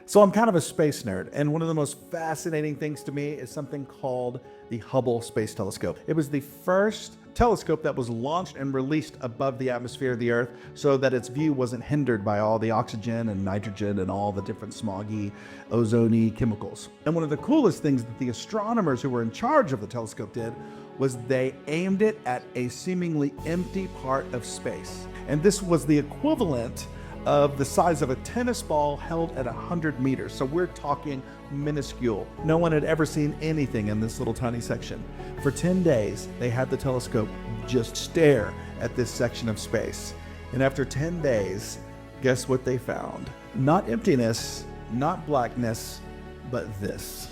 So I'm kind of a space nerd, and one of the most fascinating things to me is something called the Hubble Space Telescope. It was the first telescope that was launched and released above the atmosphere of the Earth so that its view wasn't hindered by all the oxygen and nitrogen and all the different smoggy, ozony chemicals. And one of the coolest things that the astronomers who were in charge of the telescope did was they aimed it at a seemingly empty part of space. And this was the equivalent of the size of a tennis ball held at 100 meters. So we're talking minuscule. No one had ever seen anything in this little tiny section. For 10 days, they had the telescope just stare at this section of space. And after 10 days, guess what they found? Not emptiness, not blackness, but this.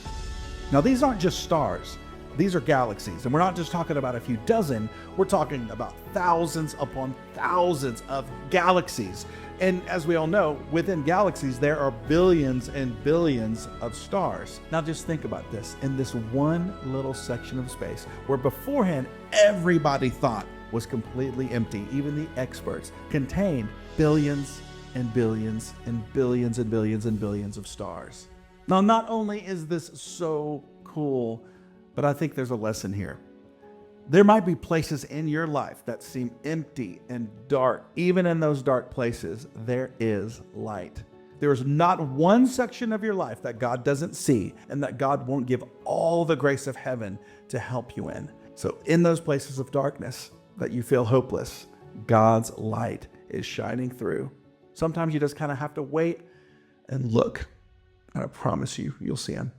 Now, these aren't just stars. These are galaxies, and we're not just talking about a few dozen, we're talking about thousands upon thousands of galaxies. And as we all know, within galaxies, there are billions and billions of stars. Now just think about this. In this one little section of space, where beforehand everybody thought was completely empty, even the experts, contained billions and billions and billions and billions and billions of stars. Now, not only is this so cool, but I think there's a lesson here. There might be places in your life that seem empty and dark. Even in those dark places, there is light. There is not one section of your life that God doesn't see and that God won't give all the grace of heaven to help you in. So in those places of darkness that you feel hopeless, God's light is shining through. Sometimes you just kind of have to wait and look. And I promise you, you'll see him.